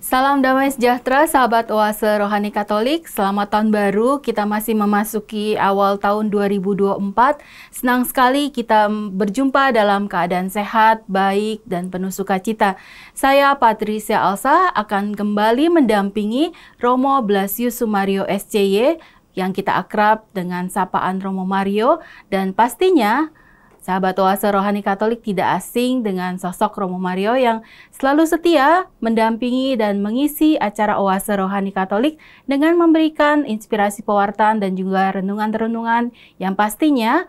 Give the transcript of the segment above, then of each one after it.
Salam damai sejahtera sahabat Oase Rohani Katolik. Selamat tahun baru. Kita masih memasuki awal tahun 2024. Senang sekali kita berjumpa dalam keadaan sehat, baik, dan penuh sukacita. Saya Patricia Alsa akan kembali mendampingi Romo Blasius Sumario SCY yang kita akrab dengan sapaan Romo Mario, dan pastinya sahabat Oase Rohani Katolik tidak asing dengan sosok Romo Mario yang selalu setia mendampingi dan mengisi acara Oase Rohani Katolik dengan memberikan inspirasi pewartaan dan juga renungan-renungan yang pastinya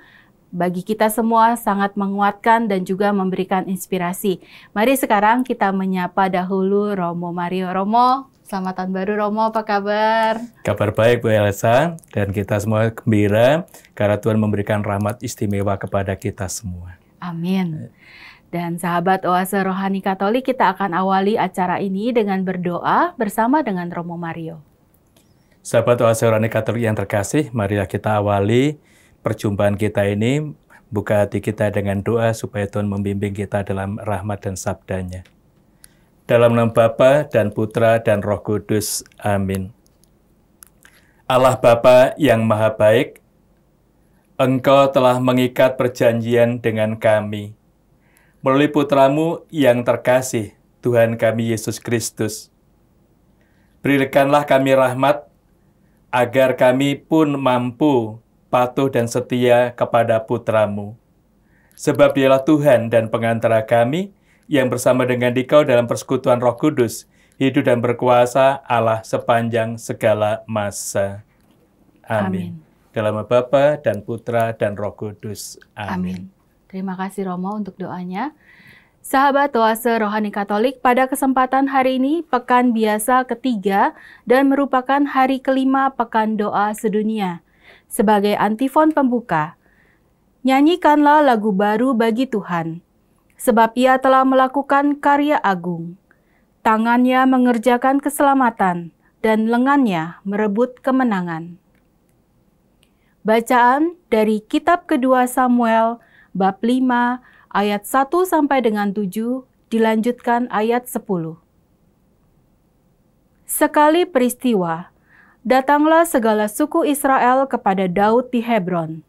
bagi kita semua sangat menguatkan dan juga memberikan inspirasi. Mari sekarang kita menyapa dahulu Romo Mario. Romo, selamat tahun baru Romo, apa kabar? Kabar baik Bu Elsa, dan kita semua gembira karena Tuhan memberikan rahmat istimewa kepada kita semua. Amin. Dan sahabat Oase Rohani Katolik, kita akan awali acara ini dengan berdoa bersama dengan Romo Mario. Sahabat Oase Rohani Katolik yang terkasih, marilah kita awali perjumpaan kita ini, buka hati kita dengan doa supaya Tuhan membimbing kita dalam rahmat dan sabdanya. Dalam nama Bapa dan Putra dan Roh Kudus. Amin. Allah Bapa yang Maha Baik, Engkau telah mengikat perjanjian dengan kami melalui Putramu yang terkasih, Tuhan kami Yesus Kristus. Berikanlah kami rahmat agar kami pun mampu patuh dan setia kepada Putramu. Sebab Dialah Tuhan dan pengantara kami, yang bersama dengan Dikau dalam persekutuan Roh Kudus, hidup dan berkuasa Allah sepanjang segala masa. Amin. Dalam nama Bapa dan Putra dan Roh Kudus. Amin. Terima kasih Romo untuk doanya. Sahabat Oase Rohani Katolik, pada kesempatan hari ini pekan biasa ketiga dan merupakan hari kelima pekan doa sedunia. Sebagai antifon pembuka, nyanyikanlah lagu baru bagi Tuhan, sebab Ia telah melakukan karya agung. Tangannya mengerjakan keselamatan, dan lengannya merebut kemenangan. Bacaan dari kitab kedua Samuel, bab 5, ayat 1 sampai dengan 7, dilanjutkan ayat 10. Sekali peristiwa, datanglah segala suku Israel kepada Daud di Hebron.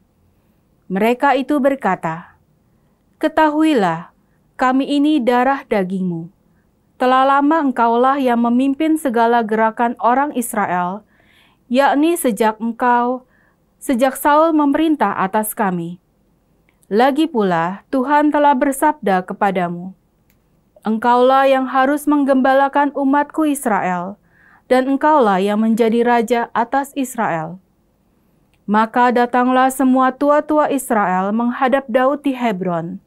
Mereka itu berkata, "Ketahuilah, kami ini darah dagingmu. Telah lama engkaulah yang memimpin segala gerakan orang Israel, yakni sejak Saul memerintah atas kami. Lagi pula Tuhan telah bersabda kepadamu, engkaulah yang harus menggembalakan umatku Israel, dan engkaulah yang menjadi raja atas Israel." Maka datanglah semua tua-tua Israel menghadap Daud di Hebron.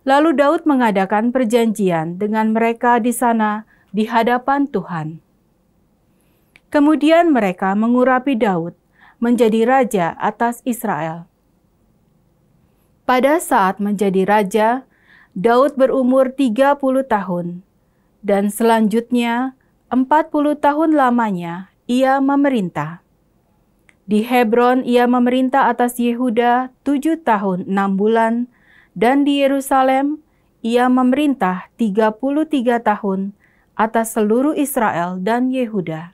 Lalu Daud mengadakan perjanjian dengan mereka di sana di hadapan Tuhan. Kemudian mereka mengurapi Daud menjadi raja atas Israel. Pada saat menjadi raja, Daud berumur 30 tahun, dan selanjutnya 40 tahun lamanya ia memerintah. Di Hebron ia memerintah atas Yehuda 7 tahun 6 bulan, dan di Yerusalem ia memerintah 33 tahun atas seluruh Israel dan Yehuda.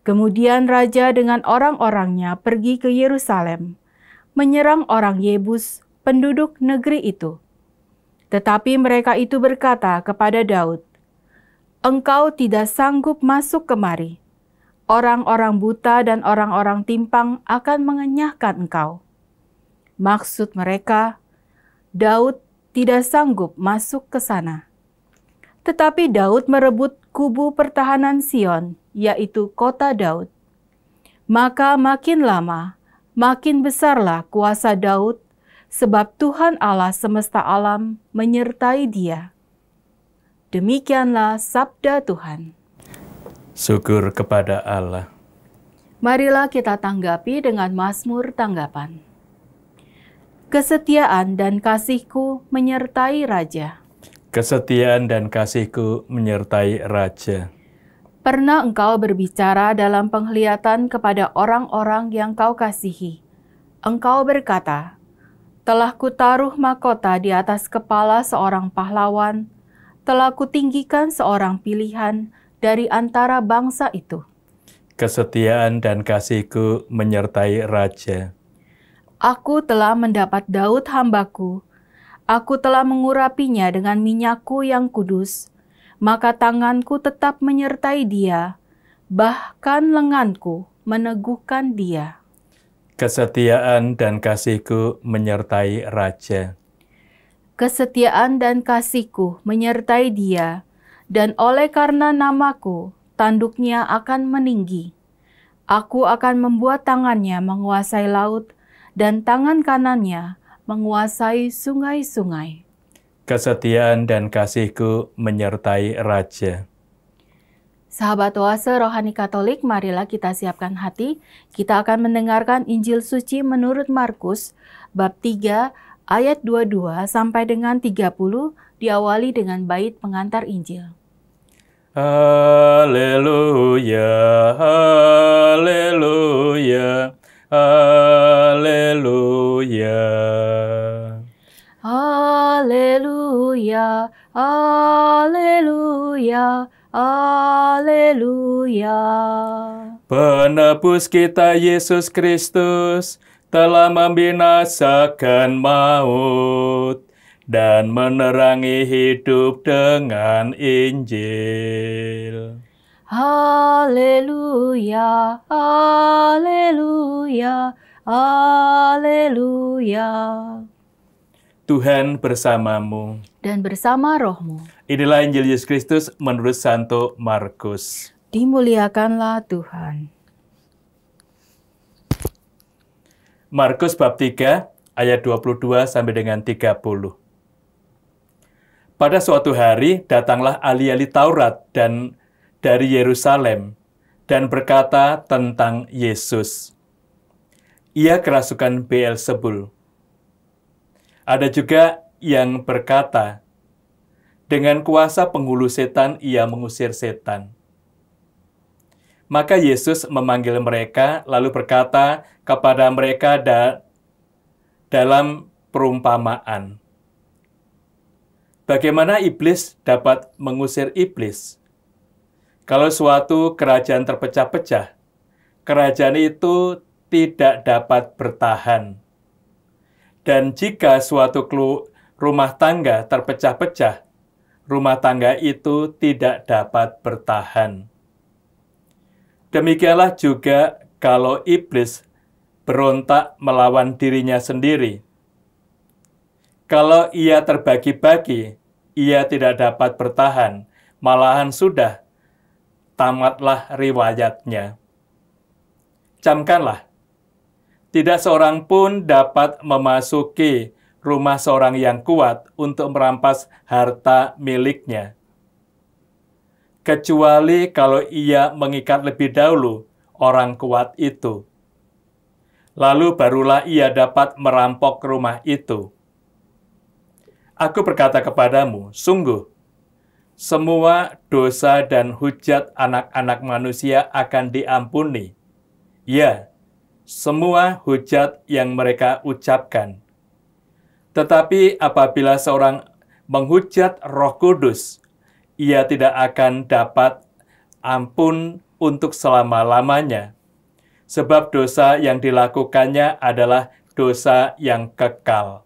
Kemudian raja dengan orang-orangnya pergi ke Yerusalem, menyerang orang Yebus, penduduk negeri itu. Tetapi mereka itu berkata kepada Daud, "Engkau tidak sanggup masuk kemari. Orang-orang buta dan orang-orang timpang akan mengenyahkan engkau." Maksud mereka, Daud tidak sanggup masuk ke sana. Tetapi Daud merebut kubu pertahanan Sion, yaitu kota Daud. Maka makin lama, makin besarlah kuasa Daud, sebab Tuhan Allah semesta alam menyertai dia. Demikianlah sabda Tuhan. Syukur kepada Allah. Marilah kita tanggapi dengan Mazmur tanggapan. Kesetiaan dan kasihku menyertai raja. Kesetiaan dan kasihku menyertai raja. Pernah engkau berbicara dalam penglihatan kepada orang-orang yang kau kasihi. Engkau berkata, "Telah kutaruh mahkota di atas kepala seorang pahlawan, telah kutinggikan seorang pilihan dari antara bangsa itu. Kesetiaan dan kasih-Ku menyertai raja. Aku telah mendapat Daud hambaku. Aku telah mengurapinya dengan minyak-Ku yang kudus. Maka tanganku tetap menyertai dia, bahkan lenganku meneguhkan dia. Kesetiaan dan kasih-Ku menyertai raja. Kesetiaan dan kasih-Ku menyertai dia, dan oleh karena nama-Ku, tanduknya akan meninggi. Aku akan membuat tangannya menguasai laut, dan tangan kanannya menguasai sungai-sungai. Kesetiaan dan kasih-Ku menyertai raja. Sahabat Oase Rohani Katolik, marilah kita siapkan hati. Kita akan mendengarkan Injil Suci menurut Markus, bab 3, ayat 22 sampai dengan 30, diawali dengan bait pengantar Injil. Haleluya, haleluya, haleluya. Haleluya, haleluya, haleluya. Penebus kita Yesus Kristus telah membinasakan maut dan menerangi hidup dengan Injil. Haleluya, haleluya, haleluya. Tuhan bersamamu. Dan bersama rohmu. Inilah Injil Yesus Kristus menurut Santo Markus. Dimuliakanlah Tuhan. Markus bab 3 ayat 22 sampai dengan 30. Pada suatu hari datanglah ahli-ahli Taurat dan dari Yerusalem dan berkata tentang Yesus, ia kerasukan Beelzebul. Ada juga yang berkata, dengan kuasa penghulu setan ia mengusir setan. Maka Yesus memanggil mereka lalu berkata kepada mereka dalam perumpamaan, bagaimana iblis dapat mengusir iblis? Kalau suatu kerajaan terpecah-pecah, kerajaan itu tidak dapat bertahan. Dan jika suatu rumah tangga terpecah-pecah, rumah tangga itu tidak dapat bertahan. Demikianlah juga kalau iblis berontak melawan dirinya sendiri. Kalau ia terbagi-bagi, ia tidak dapat bertahan, malahan sudah tamatlah riwayatnya. Camkanlah, tidak seorang pun dapat memasuki rumah seorang yang kuat untuk merampas harta miliknya, kecuali kalau ia mengikat lebih dahulu orang kuat itu. Lalu barulah ia dapat merampok rumah itu. Aku berkata kepadamu, sungguh, semua dosa dan hujat anak-anak manusia akan diampuni. Ya, semua hujat yang mereka ucapkan. Tetapi apabila seorang menghujat Roh Kudus, ia tidak akan dapat ampun untuk selama-lamanya. Sebab dosa yang dilakukannya adalah dosa yang kekal.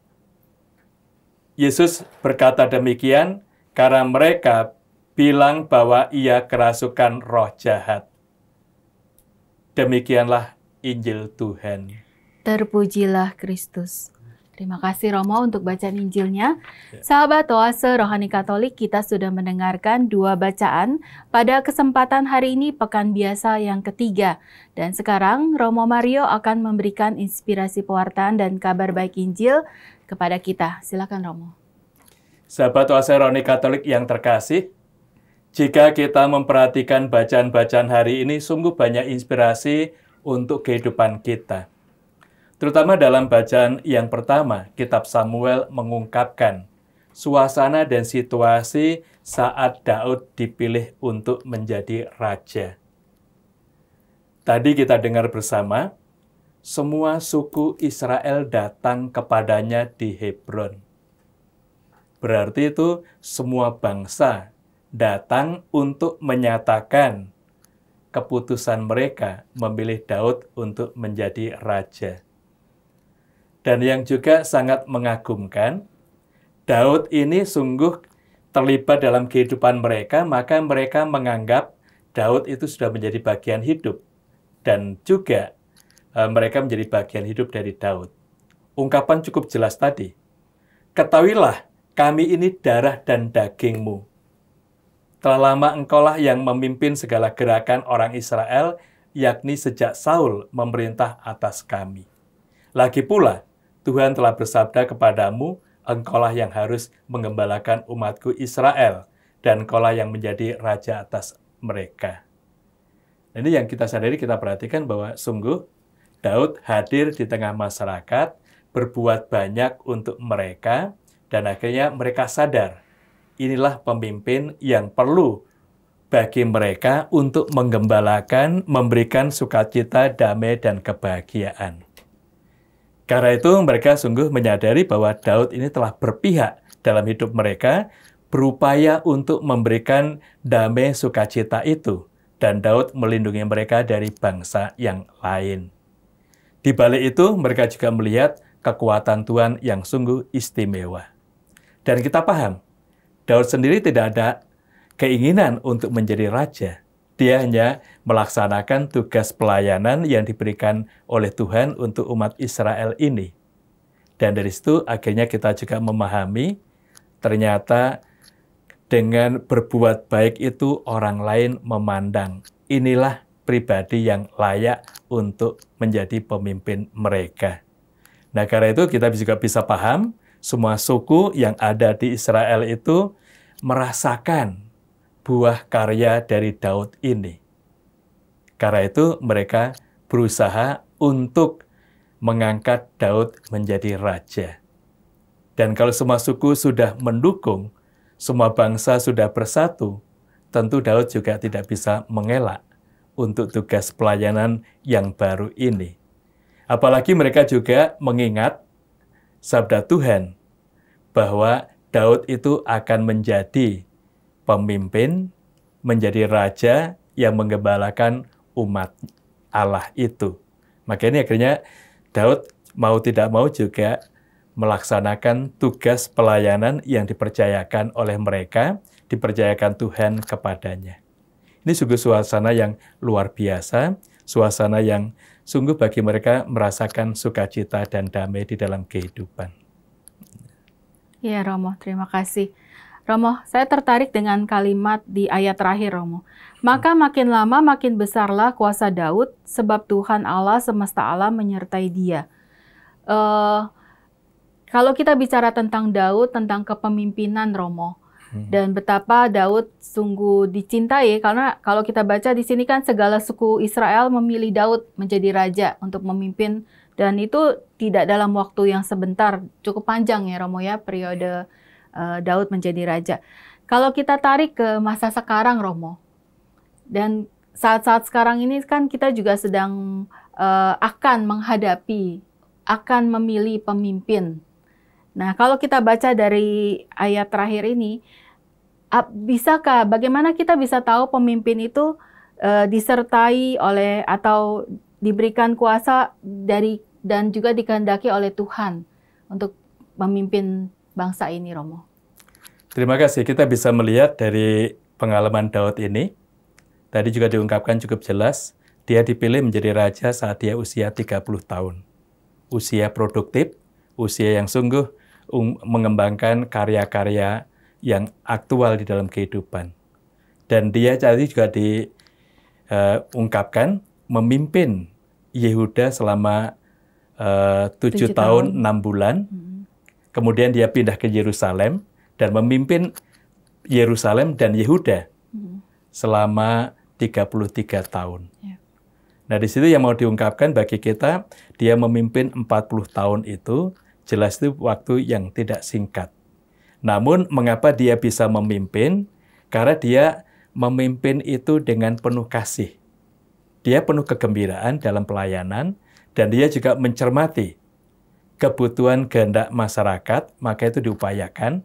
Yesus berkata demikian karena mereka bilang bahwa ia kerasukan roh jahat. Demikianlah Injil Tuhan. Terpujilah Kristus. Terima kasih Romo untuk bacaan Injilnya. Sahabat Oase Rohani Katolik, kita sudah mendengarkan 2 bacaan pada kesempatan hari ini Pekan Biasa yang ketiga. Dan sekarang Romo Mario akan memberikan inspirasi pewartaan dan kabar baik Injil kepada kita. Silakan Romo. Sahabat Oase Rohani Katolik yang terkasih, jika kita memperhatikan bacaan-bacaan hari ini, sungguh banyak inspirasi untuk kehidupan kita. Terutama dalam bacaan yang pertama, Kitab Samuel mengungkapkan suasana dan situasi saat Daud dipilih untuk menjadi raja. Tadi kita dengar bersama, semua suku Israel datang kepadanya di Hebron. Berarti itu semua bangsa datang untuk menyatakan keputusan mereka memilih Daud untuk menjadi raja. Dan yang juga sangat mengagumkan, Daud ini sungguh terlibat dalam kehidupan mereka, maka mereka menganggap Daud itu sudah menjadi bagian hidup. Dan juga mereka menjadi bagian hidup dari Daud. Ungkapan cukup jelas tadi. Ketahuilah, kami ini darah dan dagingmu. Telah lama engkaulah yang memimpin segala gerakan orang Israel, yakni sejak Saul memerintah atas kami. Lagi pula, Tuhan telah bersabda kepadamu, engkaulah yang harus menggembalakan umatku Israel, dan engkaulah yang menjadi raja atas mereka. Ini yang kita sadari, kita perhatikan bahwa sungguh Daud hadir di tengah masyarakat, berbuat banyak untuk mereka, dan akhirnya mereka sadar, inilah pemimpin yang perlu bagi mereka untuk menggembalakan, memberikan sukacita, damai, dan kebahagiaan. Karena itu mereka sungguh menyadari bahwa Daud ini telah berpihak dalam hidup mereka, berupaya untuk memberikan damai sukacita itu. Dan Daud melindungi mereka dari bangsa yang lain. Di balik itu, mereka juga melihat kekuatan Tuhan yang sungguh istimewa. Dan kita paham, Daud sendiri tidak ada keinginan untuk menjadi raja. Dia hanya melaksanakan tugas pelayanan yang diberikan oleh Tuhan untuk umat Israel ini. Dan dari situ akhirnya kita juga memahami, ternyata dengan berbuat baik itu orang lain memandang, inilah pribadi yang layak untuk menjadi pemimpin mereka. Nah, karena itu kita juga bisa paham, semua suku yang ada di Israel itu merasakan buah karya dari Daud ini. Karena itu mereka berusaha untuk mengangkat Daud menjadi raja. Dan kalau semua suku sudah mendukung, semua bangsa sudah bersatu, tentu Daud juga tidak bisa mengelak untuk tugas pelayanan yang baru ini. Apalagi mereka juga mengingat sabda Tuhan bahwa Daud itu akan menjadi pemimpin, menjadi raja yang menggembalakan umat Allah itu. Makanya akhirnya Daud mau tidak mau juga melaksanakan tugas pelayanan yang dipercayakan oleh mereka, dipercayakan Tuhan kepadanya. Ini sungguh suasana yang luar biasa, suasana yang sungguh bagi mereka merasakan sukacita dan damai di dalam kehidupan. Ya, Romo, terima kasih. Romo, saya tertarik dengan kalimat di ayat terakhir, Romo. Maka makin lama makin besarlah kuasa Daud, sebab Tuhan Allah semesta alam menyertai dia. Kalau kita bicara tentang Daud, tentang kepemimpinan, Romo, dan betapa Daud sungguh dicintai, karena kalau kita baca di sini kan segala suku Israel memilih Daud menjadi raja untuk memimpin, dan itu tidak dalam waktu yang sebentar, cukup panjang ya, Romo, ya, periode Daud menjadi raja. Kalau kita tarik ke masa sekarang, Romo, dan saat-saat sekarang ini kan kita juga sedang akan menghadapi, akan memilih pemimpin. Nah, kalau kita baca dari ayat terakhir ini, bisakah, bagaimana kita bisa tahu pemimpin itu disertai oleh atau diberikan kuasa dari dan juga dikehendaki oleh Tuhan untuk memimpin bangsa ini, Romo? Terima kasih. Kita bisa melihat dari pengalaman Daud ini, tadi juga diungkapkan cukup jelas, dia dipilih menjadi raja saat dia usia 30 tahun. Usia produktif, usia yang sungguh mengembangkan karya-karya yang aktual di dalam kehidupan. Dan dia tadi juga diungkapkan memimpin Yehuda selama 7 tahun 6 bulan. Kemudian dia pindah ke Yerusalem dan memimpin Yerusalem dan Yehuda selama 33 tahun. Nah, di situ yang mau diungkapkan bagi kita, dia memimpin 40 tahun itu, jelas itu waktu yang tidak singkat. Namun, mengapa dia bisa memimpin? Karena dia memimpin itu dengan penuh kasih. Dia penuh kegembiraan dalam pelayanan, dan dia juga mencermati kebutuhan kehendak masyarakat, maka itu diupayakan.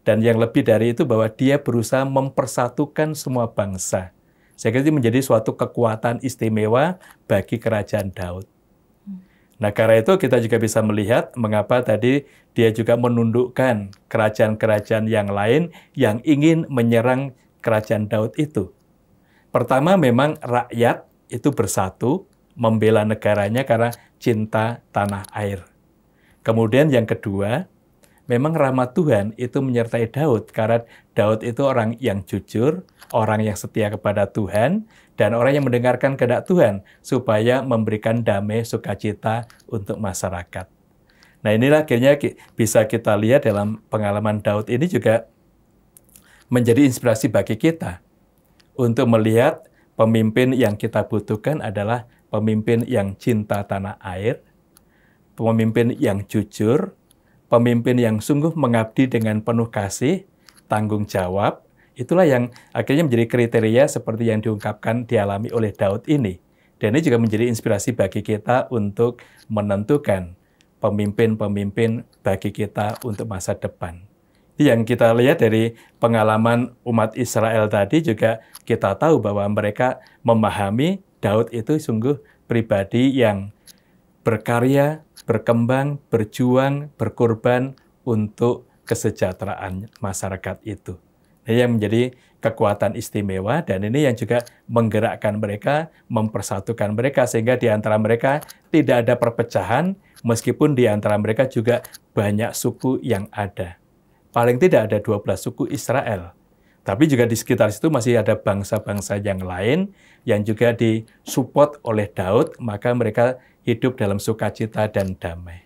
Dan yang lebih dari itu bahwa dia berusaha mempersatukan semua bangsa. Sehingga itu menjadi suatu kekuatan istimewa bagi kerajaan Daud. Nah, karena itu kita juga bisa melihat mengapa tadi dia juga menundukkan kerajaan-kerajaan yang lain yang ingin menyerang kerajaan Daud itu. Pertama, memang rakyat itu bersatu membela negaranya karena cinta tanah air. Kemudian yang kedua, memang rahmat Tuhan itu menyertai Daud karena Daud itu orang yang jujur, orang yang setia kepada Tuhan, dan orang yang mendengarkan kehendak Tuhan supaya memberikan damai sukacita untuk masyarakat. Nah, inilah akhirnya bisa kita lihat dalam pengalaman Daud ini juga menjadi inspirasi bagi kita untuk melihat pemimpin yang kita butuhkan adalah pemimpin yang cinta tanah air, pemimpin yang jujur, pemimpin yang sungguh mengabdi dengan penuh kasih, tanggung jawab. Itulah yang akhirnya menjadi kriteria seperti yang diungkapkan dialami oleh Daud ini. Dan ini juga menjadi inspirasi bagi kita untuk menentukan pemimpin-pemimpin bagi kita untuk masa depan. Yang kita lihat dari pengalaman umat Israel tadi juga kita tahu bahwa mereka memahami Daud itu sungguh pribadi yang berkarya, berkembang, berjuang, berkorban untuk kesejahteraan masyarakat itu. Ini yang menjadi kekuatan istimewa dan ini yang juga menggerakkan mereka, mempersatukan mereka sehingga di antara mereka tidak ada perpecahan meskipun di antara mereka juga banyak suku yang ada. Paling tidak ada 12 suku Israel. Tapi juga di sekitar situ masih ada bangsa-bangsa yang lain yang juga disupport oleh Daud, maka mereka hidup dalam sukacita dan damai.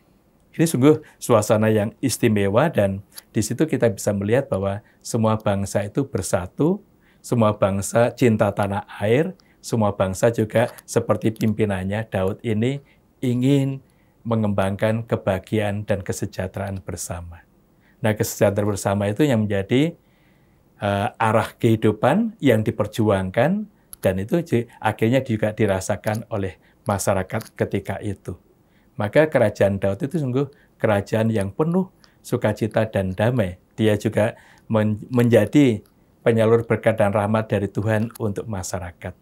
Ini sungguh suasana yang istimewa dan di situ kita bisa melihat bahwa semua bangsa itu bersatu, semua bangsa cinta tanah air, semua bangsa juga seperti pimpinannya Daud ini ingin mengembangkan kebahagiaan dan kesejahteraan bersama. Nah, kesejahteraan bersama itu yang menjadi arah kehidupan yang diperjuangkan dan itu akhirnya juga dirasakan oleh masyarakat ketika itu. Maka kerajaan Daud itu sungguh kerajaan yang penuh sukacita dan damai. Dia juga menjadi penyalur berkat dan rahmat dari Tuhan untuk masyarakat.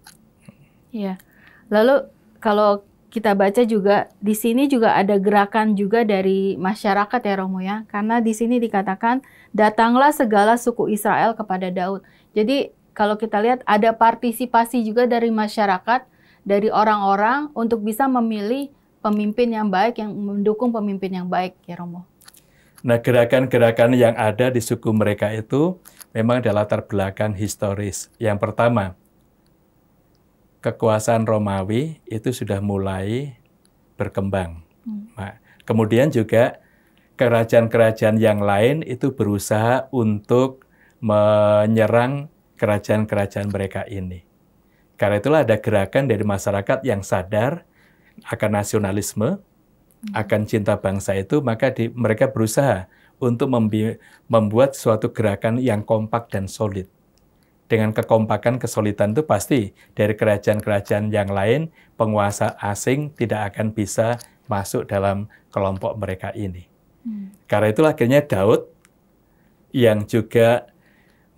Iya. Lalu kalau kita baca juga di sini juga ada gerakan juga dari masyarakat ya Romo ya. Karena di sini dikatakan datanglah segala suku Israel kepada Daud. Jadi kalau kita lihat ada partisipasi juga dari masyarakat, dari orang-orang untuk bisa memilih pemimpin yang baik, yang mendukung pemimpin yang baik, ya Romo. Nah, gerakan-gerakan yang ada di suku mereka itu memang ada latar belakang historis. Yang pertama, kekuasaan Romawi itu sudah mulai berkembang. Nah, kemudian juga kerajaan-kerajaan yang lain itu berusaha untuk menyerang kerajaan-kerajaan mereka ini. Karena itulah ada gerakan dari masyarakat yang sadar akan nasionalisme, akan cinta bangsa itu, maka mereka berusaha untuk membuat suatu gerakan yang kompak dan solid. Dengan kekompakan, kesolidan itu pasti dari kerajaan-kerajaan yang lain, penguasa asing tidak akan bisa masuk dalam kelompok mereka ini. Karena itulah akhirnya Daud yang juga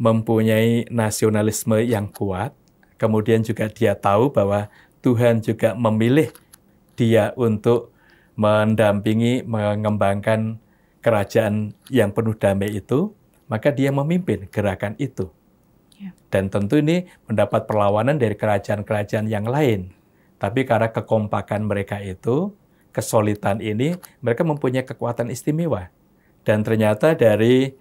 mempunyai nasionalisme yang kuat, kemudian juga dia tahu bahwa Tuhan juga memilih dia untuk mendampingi, mengembangkan kerajaan yang penuh damai itu, maka dia memimpin gerakan itu. Dan tentu ini mendapat perlawanan dari kerajaan-kerajaan yang lain. Tapi karena kekompakan mereka itu, kesolidan ini, mereka mempunyai kekuatan istimewa. Dan ternyata dari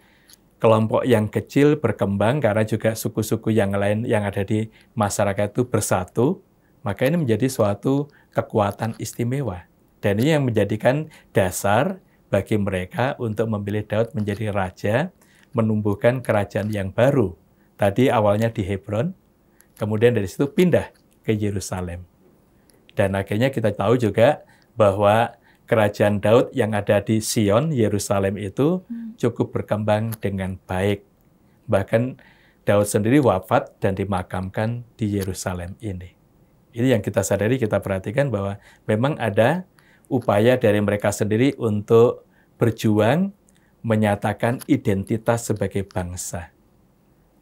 kelompok yang kecil berkembang karena juga suku-suku yang lain yang ada di masyarakat itu bersatu, maka ini menjadi suatu kekuatan istimewa. Dan ini yang menjadikan dasar bagi mereka untuk memilih Daud menjadi raja, menumbuhkan kerajaan yang baru. Tadi awalnya di Hebron, kemudian dari situ pindah ke Yerusalem. Dan akhirnya kita tahu juga bahwa kerajaan Daud yang ada di Sion, Yerusalem itu cukup berkembang dengan baik. Bahkan Daud sendiri wafat dan dimakamkan di Yerusalem ini. Ini yang kita sadari, kita perhatikan bahwa memang ada upaya dari mereka sendiri untuk berjuang, menyatakan identitas sebagai bangsa.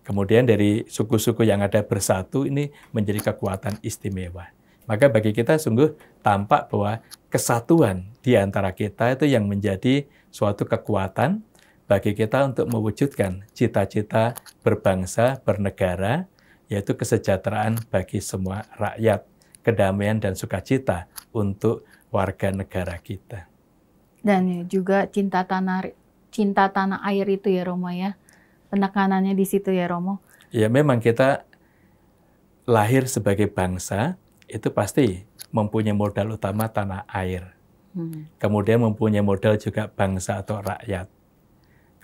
Kemudian dari suku-suku yang ada bersatu ini menjadi kekuatan istimewa. Maka bagi kita sungguh tampak bahwa kesatuan di antara kita itu yang menjadi suatu kekuatan bagi kita untuk mewujudkan cita-cita berbangsa, bernegara, yaitu kesejahteraan bagi semua rakyat, kedamaian dan sukacita untuk warga negara kita. Dan juga cinta tanah air itu ya Romo ya. Penekanannya di situ ya Romo. Ya memang kita lahir sebagai bangsa itu pasti mempunyai modal utama tanah air. Kemudian mempunyai modal juga bangsa atau rakyat.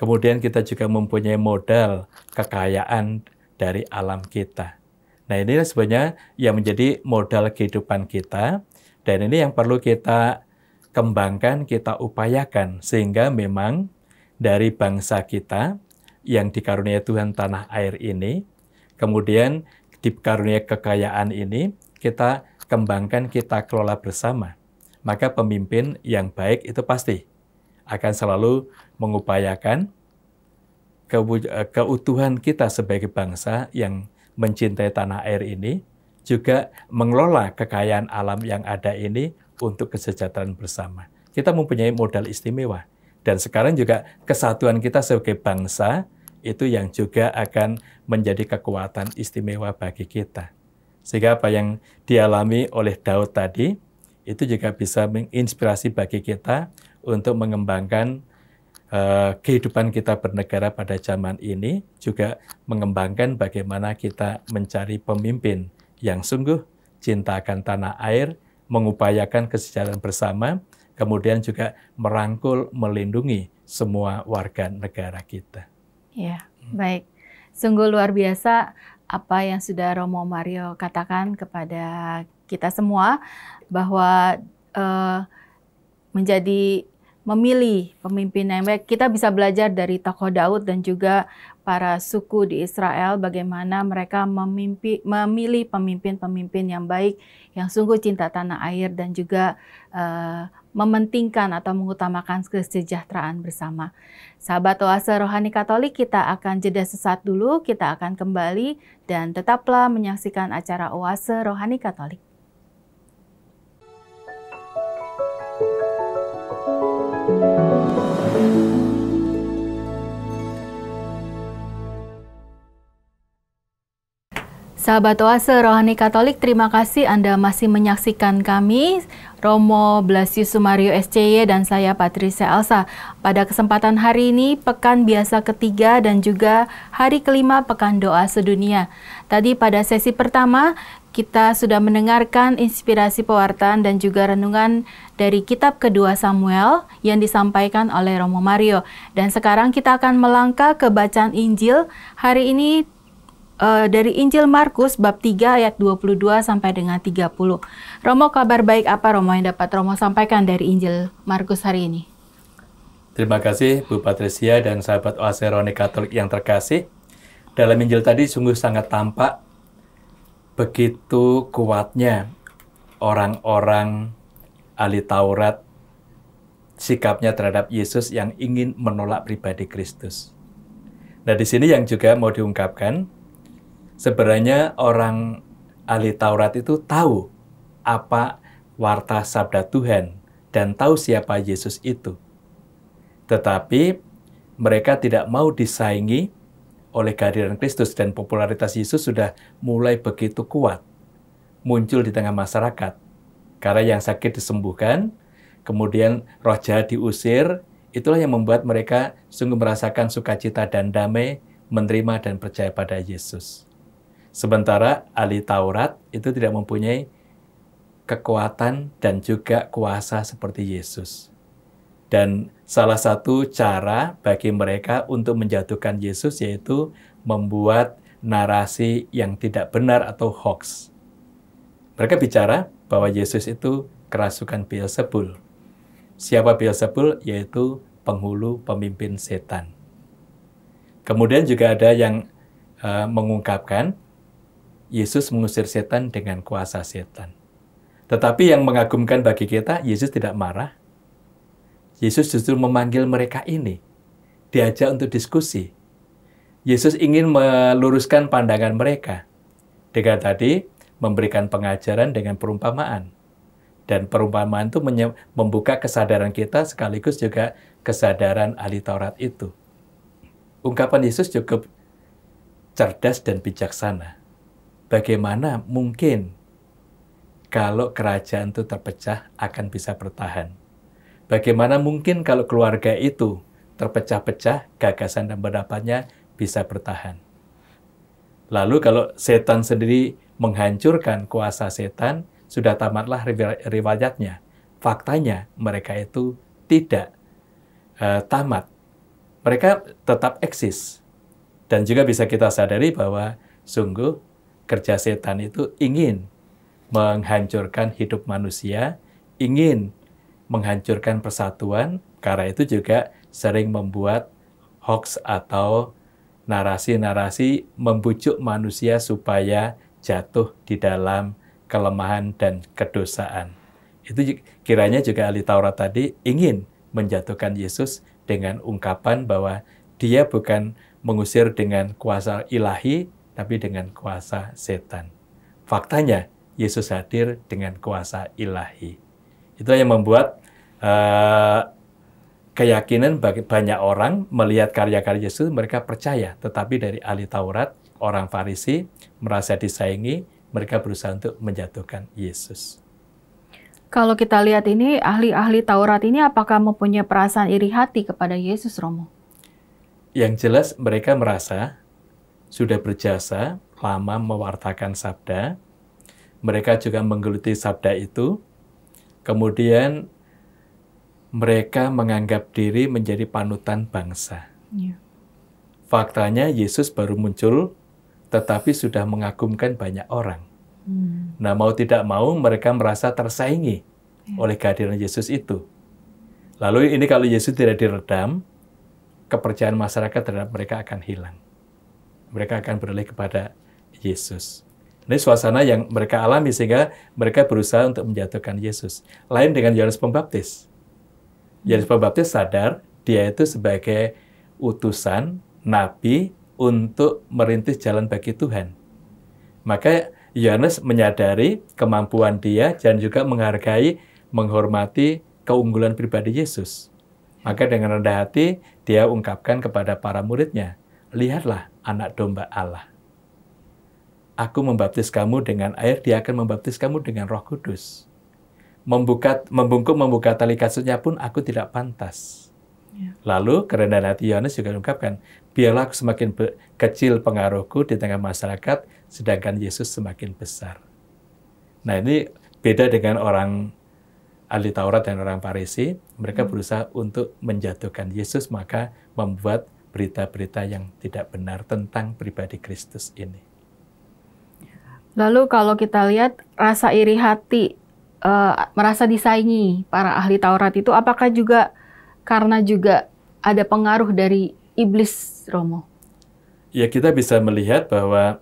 Kemudian kita juga mempunyai modal kekayaan dari alam kita. Nah ini sebenarnya yang menjadi modal kehidupan kita dan ini yang perlu kita kembangkan, kita upayakan sehingga memang dari bangsa kita yang dikaruniai Tuhan tanah air ini, kemudian dikaruniai kekayaan ini, kita kembangkan, kita kelola bersama. Maka pemimpin yang baik itu pasti akan selalu mengupayakan keutuhan kita sebagai bangsa yang mencintai tanah air ini, juga mengelola kekayaan alam yang ada ini untuk kesejahteraan bersama. Kita mempunyai modal istimewa. Dan sekarang juga kesatuan kita sebagai bangsa itu yang juga akan menjadi kekuatan istimewa bagi kita. Sehingga apa yang dialami oleh Daud tadi, itu juga bisa menginspirasi bagi kita untuk mengembangkan kehidupan kita bernegara pada zaman ini, juga mengembangkan bagaimana kita mencari pemimpin yang sungguh cinta akan tanah air, mengupayakan kesejahteraan bersama, kemudian juga merangkul, melindungi semua warga negara kita. Ya, baik. Sungguh luar biasa apa yang sudah Romo Mario katakan kepada kita semua, bahwa menjadi memilih pemimpin yang baik. Kita bisa belajar dari tokoh Daud dan juga para suku di Israel, bagaimana mereka memilih pemimpin-pemimpin yang baik, yang sungguh cinta tanah air dan juga mementingkan atau mengutamakan kesejahteraan bersama. Sahabat Oase Rohani Katolik, kita akan jeda sesaat dulu, kita akan kembali dan tetaplah menyaksikan acara Oase Rohani Katolik. Sahabat Oase Rohani Katolik, terima kasih Anda masih menyaksikan kami, Romo Blasius Sumario SCY dan saya Patricia Elsa. Pada kesempatan hari ini, pekan biasa ketiga dan juga hari kelima pekan doa sedunia. Tadi pada sesi pertama, kita sudah mendengarkan inspirasi pewartaan dan juga renungan dari kitab kedua Samuel yang disampaikan oleh Romo Mario. Dan sekarang kita akan melangkah ke bacaan Injil hari ini dari Injil Markus bab 3 ayat 22 sampai dengan 30. Romo, kabar baik apa Romo yang dapat Romo sampaikan dari Injil Markus hari ini? Terima kasih Bu Patricia dan sahabat Oase Rohani Katolik yang terkasih. Dalam Injil tadi sungguh sangat tampak begitu kuatnya orang-orang ahli Taurat sikapnya terhadap Yesus yang ingin menolak pribadi Kristus. Nah, di sini yang juga mau diungkapkan, sebenarnya orang ahli Taurat itu tahu apa warta sabda Tuhan dan tahu siapa Yesus itu. Tetapi mereka tidak mau disaingi oleh kehadiran Kristus dan popularitas Yesus sudah mulai begitu kuat muncul di tengah masyarakat. Karena yang sakit disembuhkan, kemudian roh jahat diusir, itulah yang membuat mereka sungguh merasakan sukacita dan damai, menerima dan percaya pada Yesus. Sementara ahli Taurat itu tidak mempunyai kekuatan dan juga kuasa seperti Yesus. Dan salah satu cara bagi mereka untuk menjatuhkan Yesus yaitu membuat narasi yang tidak benar atau hoax. Mereka bicara bahwa Yesus itu kerasukan Beelzebul. Siapa Beelzebul? Yaitu penghulu pemimpin setan. Kemudian juga ada yang mengungkapkan Yesus mengusir setan dengan kuasa setan. Tetapi yang mengagumkan bagi kita, Yesus tidak marah. Yesus justru memanggil mereka ini diajak untuk diskusi. Yesus ingin meluruskan pandangan mereka dengan tadi memberikan pengajaran dengan perumpamaan. Dan perumpamaan itu membuka kesadaran kita sekaligus juga kesadaran ahli Taurat itu. Ungkapan Yesus cukup cerdas dan bijaksana. Bagaimana mungkin kalau kerajaan itu terpecah akan bisa bertahan? Bagaimana mungkin kalau keluarga itu terpecah-pecah, gagasan dan pendapatnya bisa bertahan? Lalu kalau setan sendiri menghancurkan kuasa setan, sudah tamatlah riwayatnya. Faktanya mereka itu tidak tamat. Mereka tetap eksis. Dan juga bisa kita sadari bahwa sungguh kerja setan itu ingin menghancurkan hidup manusia, ingin menghancurkan persatuan, karena itu juga sering membuat hoax atau narasi-narasi membujuk manusia supaya jatuh di dalam kelemahan dan kedosaan. Itu kiranya juga ahli Taurat tadi ingin menjatuhkan Yesus dengan ungkapan bahwa dia bukan mengusir dengan kuasa ilahi, tapi dengan kuasa setan. Faktanya, Yesus hadir dengan kuasa ilahi. Itu yang membuat keyakinan bagi banyak orang melihat karya-karya Yesus, mereka percaya. Tetapi dari ahli Taurat, orang Farisi merasa disaingi, mereka berusaha untuk menjatuhkan Yesus. Kalau kita lihat ini, ahli-ahli Taurat ini apakah mempunyai perasaan iri hati kepada Yesus, Romo? Yang jelas mereka merasa sudah berjasa lama mewartakan sabda, mereka juga menggeluti sabda itu, kemudian mereka menganggap diri menjadi panutan bangsa. Ya. Faktanya Yesus baru muncul, tetapi sudah mengagumkan banyak orang. Nah, mau tidak mau mereka merasa tersaingi oleh kehadiran Yesus itu. Lalu ini kalau Yesus tidak diredam, kepercayaan masyarakat terhadap mereka akan hilang. Mereka akan beralih kepada Yesus. Ini suasana yang mereka alami sehingga mereka berusaha untuk menjatuhkan Yesus. Lain dengan Yohanes Pembaptis. Yohanes Pembaptis sadar dia itu sebagai utusan, nabi untuk merintis jalan bagi Tuhan. Maka Yohanes menyadari kemampuan dia dan juga menghargai, menghormati keunggulan pribadi Yesus. Maka dengan rendah hati, dia ungkapkan kepada para muridnya, lihatlah anak domba Allah. Aku membaptis kamu dengan air, dia akan membaptis kamu dengan Roh Kudus. Membuka tali kasutnya pun aku tidak pantas. Lalu kerendahan hati Yohanes juga mengungkapkan, biarlah aku semakin kecil pengaruhku di tengah masyarakat, sedangkan Yesus semakin besar. Nah, ini beda dengan orang ahli Taurat dan orang Farisi. Mereka berusaha untuk menjatuhkan Yesus, maka membuat berita-berita yang tidak benar tentang pribadi Kristus ini. Lalu kalau kita lihat rasa iri hati, merasa disaingi para ahli Taurat itu, apakah juga karena juga ada pengaruh dari iblis, Romo? Ya, kita bisa melihat bahwa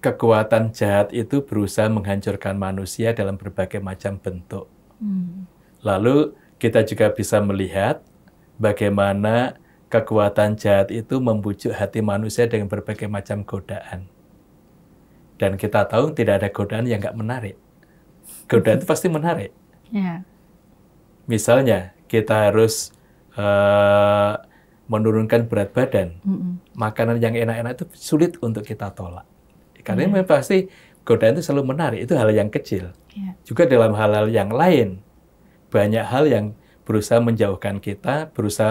kekuatan jahat itu berusaha menghancurkan manusia dalam berbagai macam bentuk. Lalu kita juga bisa melihat bagaimana kekuatan jahat itu membujuk hati manusia dengan berbagai macam godaan. Dan kita tahu tidak ada godaan yang nggak menarik. Godaan itu pasti menarik. Yeah. Misalnya, kita harus menurunkan berat badan. Makanan yang enak-enak itu sulit untuk kita tolak. Karena memang pasti godaan itu selalu menarik. Itu hal yang kecil. Juga dalam hal-hal yang lain, banyak hal yang berusaha menjauhkan kita, berusaha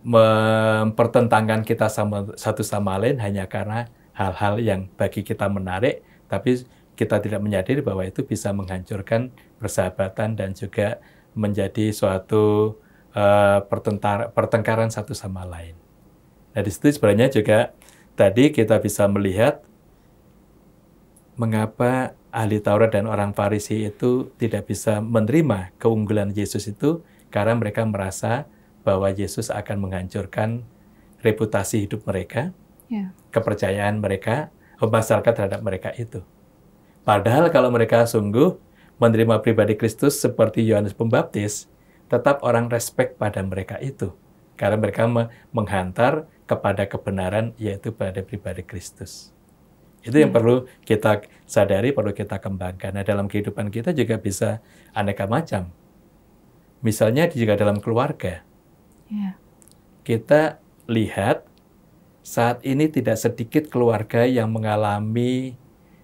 mempertentangkan kita satu sama lain hanya karena hal-hal yang bagi kita menarik, tapi kita tidak menyadari bahwa itu bisa menghancurkan persahabatan dan juga menjadi suatu pertengkaran satu sama lain. Nah, di situ sebenarnya juga tadi kita bisa melihat mengapa ahli Taurat dan orang Farisi itu tidak bisa menerima keunggulan Yesus itu, karena mereka merasa bahwa Yesus akan menghancurkan reputasi hidup mereka, kepercayaan mereka, masyarakat terhadap mereka itu. Padahal kalau mereka sungguh menerima pribadi Kristus seperti Yohanes Pembaptis, tetap orang respect pada mereka itu. Karena mereka menghantar kepada kebenaran, yaitu pada pribadi Kristus. Itu yang perlu kita sadari, perlu kita kembangkan. Nah, dalam kehidupan kita juga bisa aneka macam. Misalnya juga dalam keluarga. Kita lihat saat ini tidak sedikit keluarga yang mengalami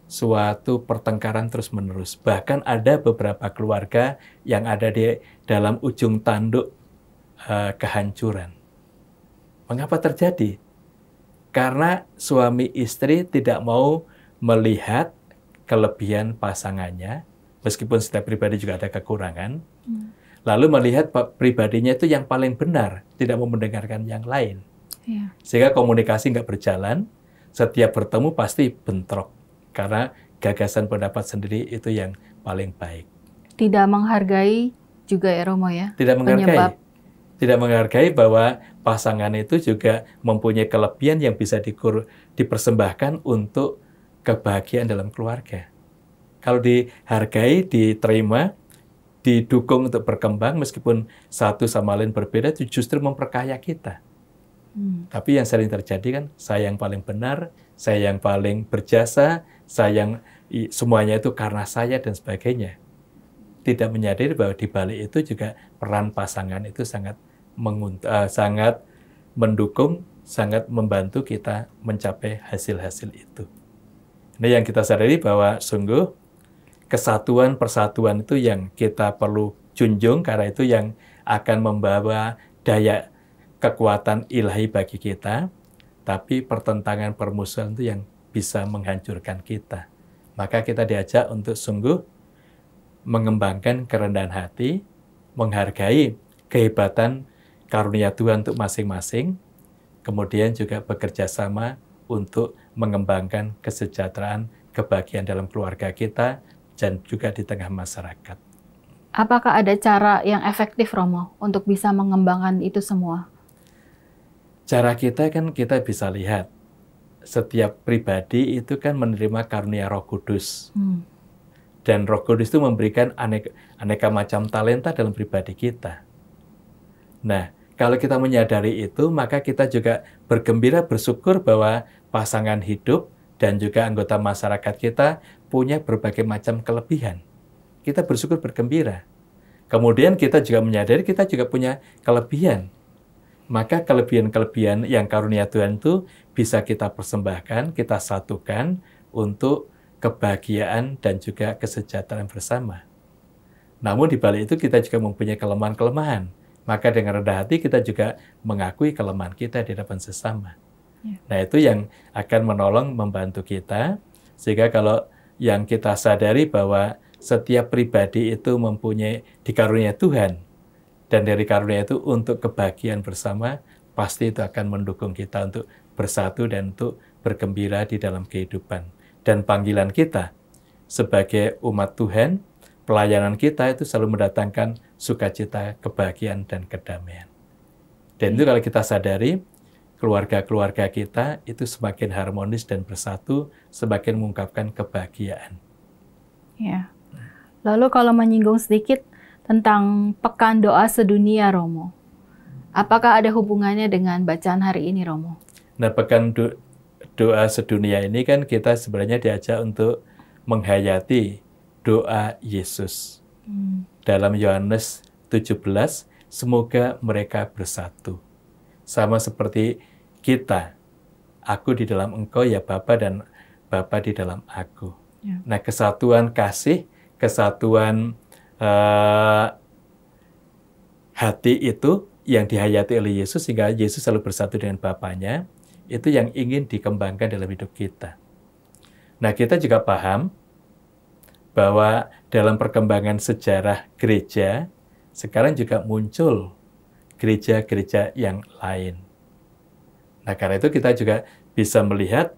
suatu pertengkaran terus-menerus. Bahkan ada beberapa keluarga yang ada di dalam ujung tanduk kehancuran. Mengapa terjadi? Karena suami istri tidak mau melihat kelebihan pasangannya, meskipun setiap pribadi juga ada kekurangan, lalu melihat pribadinya itu yang paling benar, tidak mau mendengarkan yang lain. Sehingga komunikasi nggak berjalan, setiap bertemu pasti bentrok, karena gagasan pendapat sendiri itu yang paling baik. Tidak menghargai juga ya Romo ya? Tidak menghargai. Tidak menghargai bahwa pasangan itu juga mempunyai kelebihan yang bisa dipersembahkan untuk kebahagiaan dalam keluarga. Kalau dihargai, diterima, didukung untuk berkembang, meskipun satu sama lain berbeda, itu justru memperkaya kita. Tapi yang sering terjadi kan, saya yang paling benar, saya yang paling berjasa, semuanya itu karena saya dan sebagainya. Tidak menyadari bahwa di balik itu juga peran pasangan itu sangat mendukung, sangat membantu kita mencapai hasil-hasil itu. Ini yang kita sadari bahwa sungguh kesatuan persatuan itu yang kita perlu junjung, karena itu yang akan membawa daya kekuatan ilahi bagi kita, tapi pertentangan permusuhan itu yang bisa menghancurkan kita. Maka kita diajak untuk sungguh mengembangkan kerendahan hati, menghargai kehebatan karunia Tuhan untuk masing-masing, kemudian juga bekerja sama untuk mengembangkan kesejahteraan, kebahagiaan dalam keluarga kita, dan juga di tengah masyarakat. Apakah ada cara yang efektif, Romo, untuk bisa mengembangkan itu semua? Cara kita kan kita bisa lihat, setiap pribadi itu kan menerima karunia Roh Kudus. Dan Roh Kudus itu memberikan aneka macam talenta dalam pribadi kita. Nah, kalau kita menyadari itu, maka kita juga bergembira, bersyukur bahwa pasangan hidup dan juga anggota masyarakat kita punya berbagai macam kelebihan. Kita bersyukur, bergembira. Kemudian kita juga menyadari kita juga punya kelebihan. Maka kelebihan-kelebihan yang karunia Tuhan itu bisa kita persembahkan, kita satukan untuk kebahagiaan dan juga kesejahteraan bersama. Namun di balik itu kita juga mempunyai kelemahan-kelemahan. Maka dengan rendah hati kita juga mengakui kelemahan kita di hadapan sesama. Nah, itu yang akan menolong, membantu kita, sehingga kalau yang kita sadari bahwa setiap pribadi itu mempunyai dikarunia Tuhan, dan dari karunia itu untuk kebahagiaan bersama, pasti itu akan mendukung kita untuk bersatu dan untuk bergembira di dalam kehidupan. Dan panggilan kita sebagai umat Tuhan, pelayanan kita itu selalu mendatangkan sukacita, kebahagiaan, dan kedamaian. Dan itu kalau kita sadari, keluarga-keluarga kita itu semakin harmonis dan bersatu, semakin mengungkapkan kebahagiaan. Ya. Lalu kalau menyinggung sedikit tentang Pekan Doa Sedunia, Romo, apakah ada hubungannya dengan bacaan hari ini, Romo? Nah, Pekan Doa Sedunia ini kan kita sebenarnya diajak untuk menghayati doa Yesus. Dalam Yohanes 17, semoga mereka bersatu. Sama seperti kita, aku di dalam engkau ya Bapa, dan Bapa di dalam aku. Nah, kesatuan kasih, kesatuan hati itu yang dihayati oleh Yesus, sehingga Yesus selalu bersatu dengan Bapanya, itu yang ingin dikembangkan dalam hidup kita. Nah, kita juga paham bahwa dalam perkembangan sejarah gereja, sekarang juga muncul gereja-gereja yang lain. Nah, karena itu kita juga bisa melihat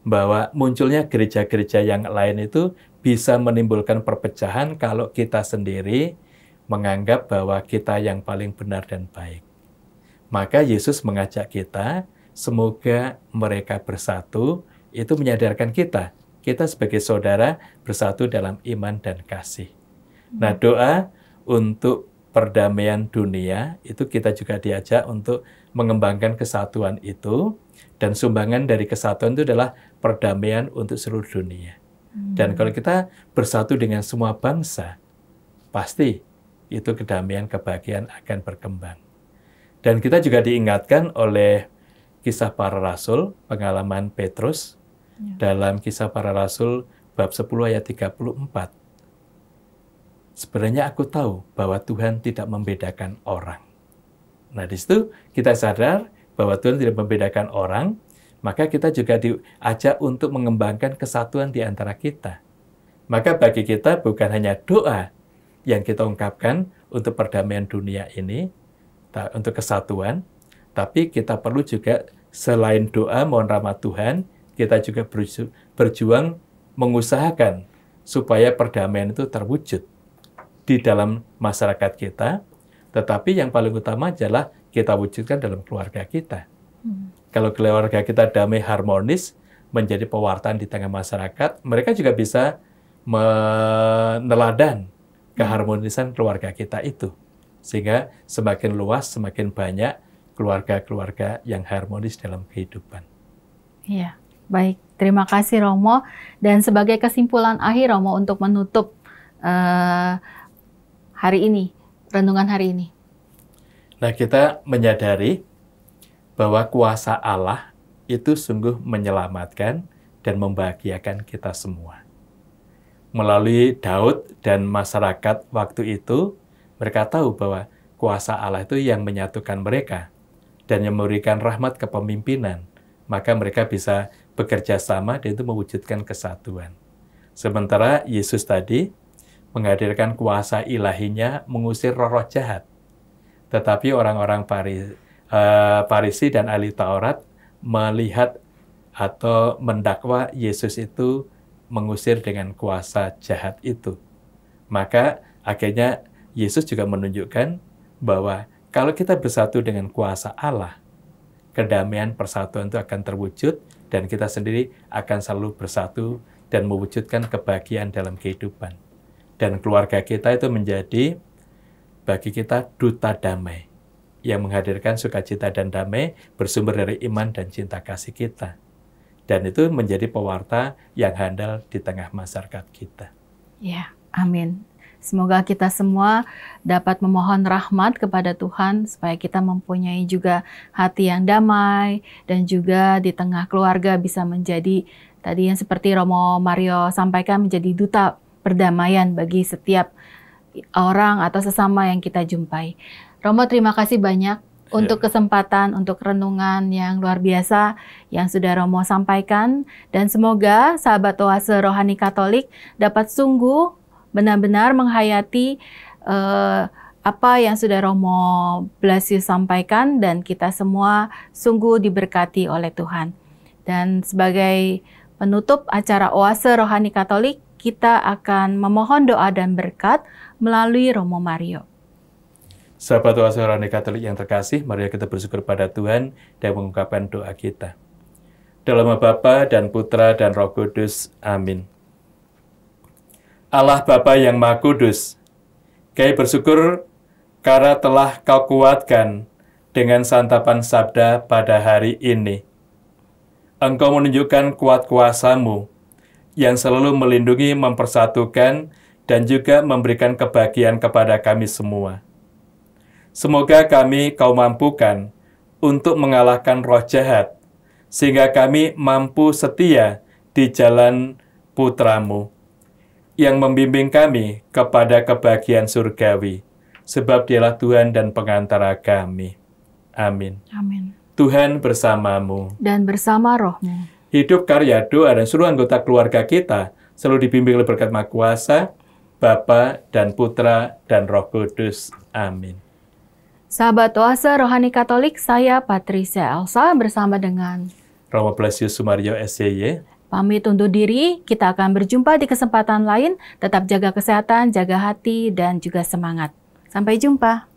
bahwa munculnya gereja-gereja yang lain itu bisa menimbulkan perpecahan kalau kita sendiri menganggap bahwa kita yang paling benar dan baik. Maka Yesus mengajak kita, semoga mereka bersatu, itu menyadarkan kita sebagai saudara bersatu dalam iman dan kasih. Nah, doa untuk perdamaian dunia, itu kita juga diajak untuk mengembangkan kesatuan itu, dan sumbangan dari kesatuan itu adalah perdamaian untuk seluruh dunia. Dan kalau kita bersatu dengan semua bangsa, pasti itu kedamaian, kebahagiaan akan berkembang. Dan kita juga diingatkan oleh Kisah Para Rasul, pengalaman Petrus, dalam Kisah Para Rasul bab 10 ayat 34. Sebenarnya aku tahu bahwa Tuhan tidak membedakan orang. Nah, di situ kita sadar bahwa Tuhan tidak membedakan orang, maka kita juga diajak untuk mengembangkan kesatuan di antara kita. Maka bagi kita bukan hanya doa yang kita ungkapkan untuk perdamaian dunia ini, untuk kesatuan, tapi kita perlu juga selain doa mohon rahmat Tuhan, kita juga berjuang mengusahakan supaya perdamaian itu terwujud di dalam masyarakat kita, tetapi yang paling utama adalah kita wujudkan dalam keluarga kita. Kalau keluarga kita damai, harmonis, menjadi pewartaan di tengah masyarakat, mereka juga bisa meneladan keharmonisan keluarga kita itu. Sehingga semakin luas, semakin banyak keluarga-keluarga yang harmonis dalam kehidupan. Iya, baik. Terima kasih Romo. Dan sebagai kesimpulan akhir Romo untuk menutup hari ini, renungan hari ini. Nah, kita menyadari bahwa kuasa Allah itu sungguh menyelamatkan dan membahagiakan kita semua. Melalui Daud dan masyarakat waktu itu, mereka tahu bahwa kuasa Allah itu yang menyatukan mereka dan yang memberikan rahmat kepemimpinan. Maka mereka bisa bekerja sama dan itu mewujudkan kesatuan. Sementara Yesus tadi menghadirkan kuasa ilahinya mengusir roh-roh jahat. Tetapi orang-orang Farisi dan ahli Taurat melihat atau mendakwa Yesus itu mengusir dengan kuasa jahat itu. Maka akhirnya Yesus juga menunjukkan bahwa kalau kita bersatu dengan kuasa Allah, kedamaian persatuan itu akan terwujud dan kita sendiri akan selalu bersatu dan mewujudkan kebahagiaan dalam kehidupan. Dan keluarga kita itu menjadi bagi kita duta damai yang menghadirkan sukacita dan damai bersumber dari iman dan cinta kasih kita. Dan itu menjadi pewarta yang handal di tengah masyarakat kita. Ya, amin. Semoga kita semua dapat memohon rahmat kepada Tuhan supaya kita mempunyai juga hati yang damai dan juga di tengah keluarga bisa menjadi tadi yang seperti Romo Mario sampaikan menjadi duta perdamaian bagi setiap orang atau sesama yang kita jumpai. Romo, terima kasih banyak untuk kesempatan, untuk renungan yang luar biasa yang sudah Romo sampaikan. Dan semoga sahabat Oase Rohani Katolik dapat sungguh benar-benar menghayati apa yang sudah Romo Blasius sampaikan dan kita semua sungguh diberkati oleh Tuhan. Dan sebagai penutup acara Oase Rohani Katolik, kita akan memohon doa dan berkat melalui Romo Mario. Sahabat Oase Rohani Katolik yang terkasih, mari kita bersyukur pada Tuhan dan mengungkapkan doa kita. Dalam nama Bapa dan Putra dan Roh Kudus. Amin. Allah Bapa yang Maha Kudus, Kami bersyukur karena telah Kau kuatkan dengan santapan sabda pada hari ini. Engkau menunjukkan kuat kuasa-Mu yang selalu melindungi, mempersatukan, dan juga memberikan kebahagiaan kepada kami semua. Semoga kami Kau mampukan untuk mengalahkan roh jahat, sehingga kami mampu setia di jalan Putra-Mu, yang membimbing kami kepada kebahagiaan surgawi, sebab Dialah Tuhan dan pengantara kami. Amin. Amin. Tuhan bersamamu. Dan bersama roh-Mu. Hidup, karya, doa, dan seluruh anggota keluarga kita selalu dibimbing oleh berkat Maha Kuasa, Bapa dan Putra dan Roh Kudus. Amin. Sahabat Oase Rohani Katolik, saya Patricia Elsa bersama dengan Romo Blasius Sumario SCY. Pamit undur diri, kita akan berjumpa di kesempatan lain. Tetap jaga kesehatan, jaga hati, dan juga semangat. Sampai jumpa.